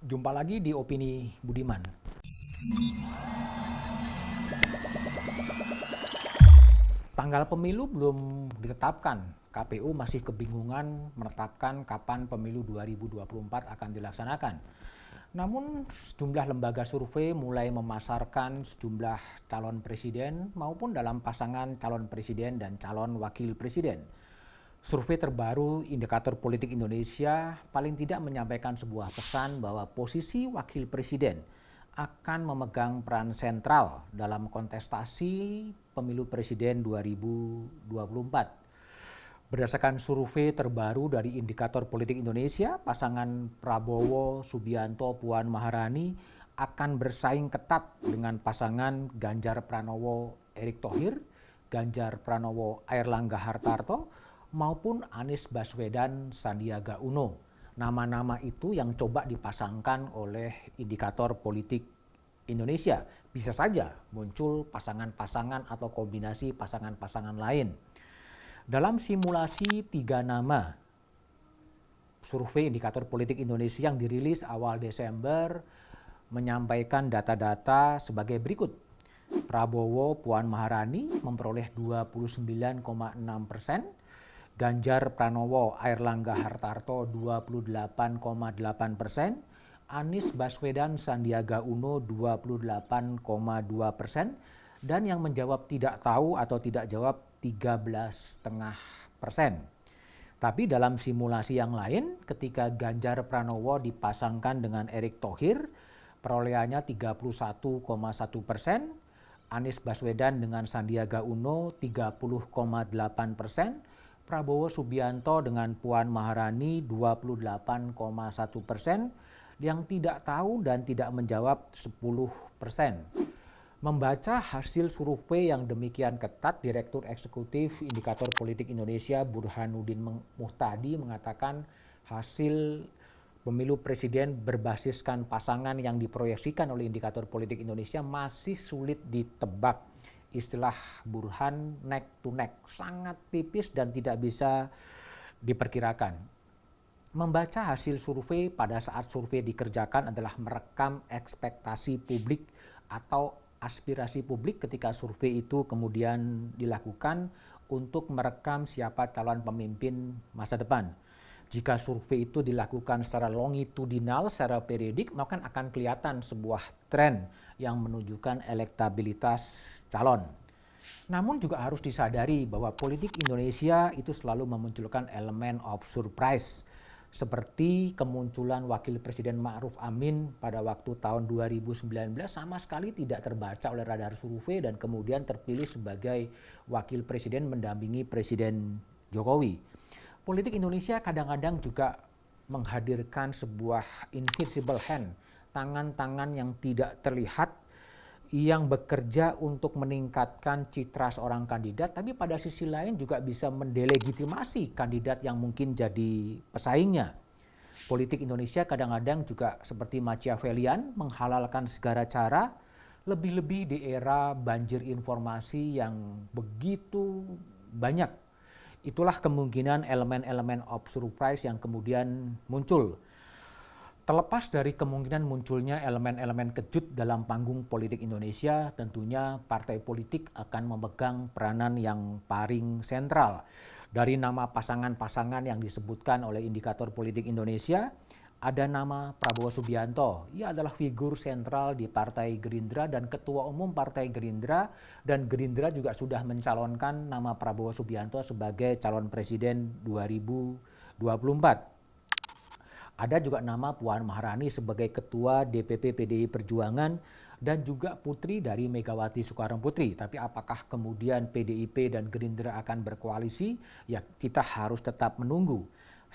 Jumpa lagi di Opini Budiman. Tanggal pemilu belum ditetapkan. KPU masih kebingungan menetapkan kapan pemilu 2024 akan dilaksanakan. Namun sejumlah lembaga survei mulai memasarkan sejumlah calon presiden maupun dalam pasangan calon presiden dan calon wakil presiden. Survei terbaru Indikator Politik Indonesia paling tidak menyampaikan sebuah pesan bahwa posisi wakil presiden akan memegang peran sentral dalam kontestasi pemilu presiden 2024. Berdasarkan survei terbaru dari Indikator Politik Indonesia, pasangan Prabowo Subianto Puan Maharani akan bersaing ketat dengan pasangan Ganjar Pranowo Erick Thohir, Ganjar Pranowo Airlangga Hartarto, maupun Anies Baswedan Sandiaga Uno. Nama-nama itu yang coba dipasangkan oleh Indikator Politik Indonesia. Bisa saja muncul pasangan-pasangan atau kombinasi pasangan-pasangan lain. Dalam simulasi 3 nama survei Indikator Politik Indonesia yang dirilis awal Desember menyampaikan data-data sebagai berikut. Prabowo Puan Maharani memperoleh 29,6%, Ganjar Pranowo Airlangga Hartarto 28,8%, Anies Baswedan Sandiaga Uno 28,2%, dan yang menjawab tidak tahu atau tidak jawab 13,5%. Tapi dalam simulasi yang lain, ketika Ganjar Pranowo dipasangkan dengan Erick Thohir, perolehannya 31,1%, Anies Baswedan dengan Sandiaga Uno 30,8%, Prabowo Subianto dengan Puan Maharani 28,1%, yang tidak tahu dan tidak menjawab 10%. Membaca hasil survei yang demikian ketat, Direktur Eksekutif Indikator Politik Indonesia Burhanuddin Muhtadi mengatakan hasil pemilu presiden berbasiskan pasangan yang diproyeksikan oleh Indikator Politik Indonesia masih sulit ditebak. Istilah Burhan neck to neck, sangat tipis dan tidak bisa diperkirakan. Membaca hasil survei pada saat survei dikerjakan adalah merekam ekspektasi publik atau aspirasi publik ketika survei itu kemudian dilakukan untuk merekam siapa calon pemimpin masa depan. Jika survei itu dilakukan secara longitudinal, secara periodik, maka akan kelihatan sebuah tren yang menunjukkan elektabilitas calon. Namun juga harus disadari bahwa politik Indonesia itu selalu memunculkan elemen of surprise, seperti kemunculan Wakil Presiden Ma'ruf Amin pada waktu tahun 2019 sama sekali tidak terbaca oleh radar survei dan kemudian terpilih sebagai Wakil Presiden mendampingi Presiden Jokowi. Politik Indonesia kadang-kadang juga menghadirkan sebuah invisible hand, tangan-tangan yang tidak terlihat yang bekerja untuk meningkatkan citra seorang kandidat, tapi pada sisi lain juga bisa mendelegitimasi kandidat yang mungkin jadi pesaingnya. Politik Indonesia kadang-kadang juga seperti Machiavellian menghalalkan segala cara, lebih-lebih di era banjir informasi yang begitu banyak. Itulah kemungkinan elemen-elemen of surprise yang kemudian muncul. Terlepas dari kemungkinan munculnya elemen-elemen kejut dalam panggung politik Indonesia, tentunya partai politik akan memegang peranan yang paling sentral. Dari nama pasangan-pasangan yang disebutkan oleh Indikator Politik Indonesia, ada nama Prabowo Subianto. Ia adalah figur sentral di Partai Gerindra dan Ketua Umum Partai Gerindra, dan Gerindra juga sudah mencalonkan nama Prabowo Subianto sebagai calon presiden 2024. Ada juga nama Puan Maharani sebagai Ketua DPP PDI Perjuangan dan juga putri dari Megawati Soekarno Putri. Tapi apakah kemudian PDIP dan Gerindra akan berkoalisi? Ya, kita harus tetap menunggu.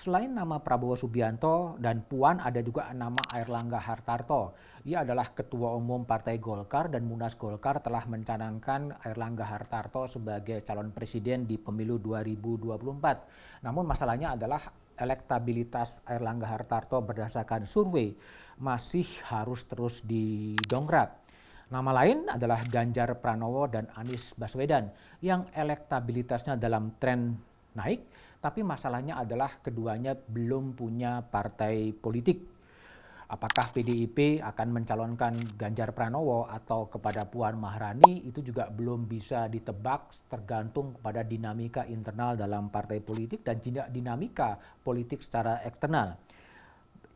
Selain nama Prabowo Subianto dan Puan, ada juga nama Airlangga Hartarto. Ia adalah Ketua Umum Partai Golkar dan Munas Golkar telah mencanangkan Airlangga Hartarto sebagai calon presiden di pemilu 2024. Namun masalahnya adalah elektabilitas Airlangga Hartarto berdasarkan survei masih harus terus didongkrak. Nama lain adalah Ganjar Pranowo dan Anies Baswedan yang elektabilitasnya dalam tren naik, tapi masalahnya adalah keduanya belum punya partai politik. Apakah PDIP akan mencalonkan Ganjar Pranowo atau kepada Puan Maharani itu juga belum bisa ditebak, tergantung kepada dinamika internal dalam partai politik dan dinamika politik secara eksternal.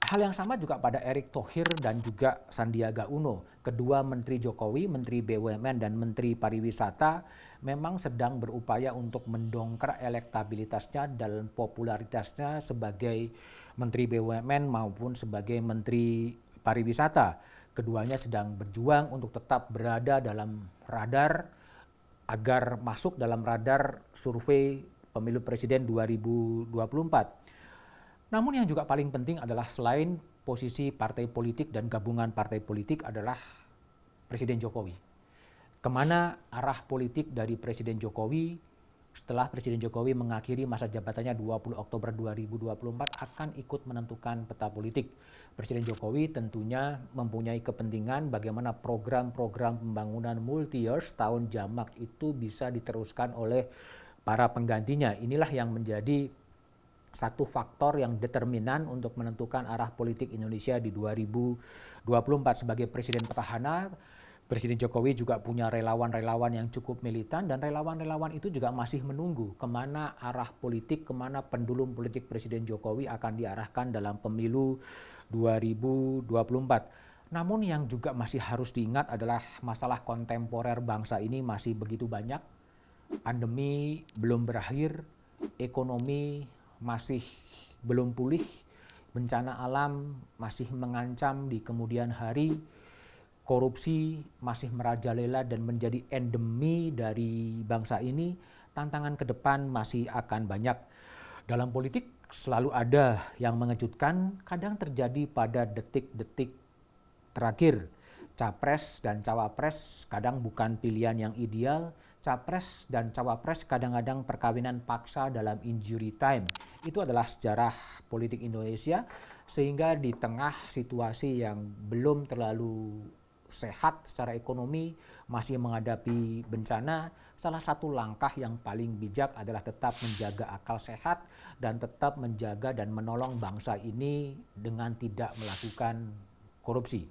Hal yang sama juga pada Erick Thohir dan juga Sandiaga Uno. Kedua Menteri Jokowi, Menteri BUMN dan Menteri Pariwisata memang sedang berupaya untuk mendongkrak elektabilitasnya dan popularitasnya sebagai Menteri BUMN maupun sebagai Menteri Pariwisata. Keduanya sedang berjuang untuk tetap berada dalam radar agar masuk dalam radar survei pemilu presiden 2024. Namun yang juga paling penting adalah selain posisi partai politik dan gabungan partai politik adalah Presiden Jokowi. Kemana arah politik dari Presiden Jokowi setelah Presiden Jokowi mengakhiri masa jabatannya 20 Oktober 2024 akan ikut menentukan peta politik. Presiden Jokowi tentunya mempunyai kepentingan bagaimana program-program pembangunan multi-years tahun jamak itu bisa diteruskan oleh para penggantinya. Inilah yang menjadi satu faktor yang determinan untuk menentukan arah politik Indonesia di 2024. Sebagai presiden petahana, Presiden Jokowi juga punya relawan-relawan yang cukup militan dan relawan-relawan itu juga masih menunggu kemana arah politik, kemana pendulum politik Presiden Jokowi akan diarahkan dalam pemilu 2024. Namun yang juga masih harus diingat adalah masalah kontemporer bangsa ini masih begitu banyak. Pandemi belum berakhir, ekonomi masih belum pulih, bencana alam masih mengancam di kemudian hari, korupsi masih merajalela dan menjadi endemi dari bangsa ini, tantangan ke depan masih akan banyak. Dalam politik selalu ada yang mengejutkan, kadang terjadi pada detik-detik terakhir. Capres dan cawapres kadang bukan pilihan yang ideal. Capres dan cawapres kadang-kadang perkawinan paksa dalam injury time. Itu adalah sejarah politik Indonesia, sehingga di tengah situasi yang belum terlalu sehat secara ekonomi, masih menghadapi bencana, salah satu langkah yang paling bijak adalah tetap menjaga akal sehat dan tetap menjaga dan menolong bangsa ini dengan tidak melakukan korupsi.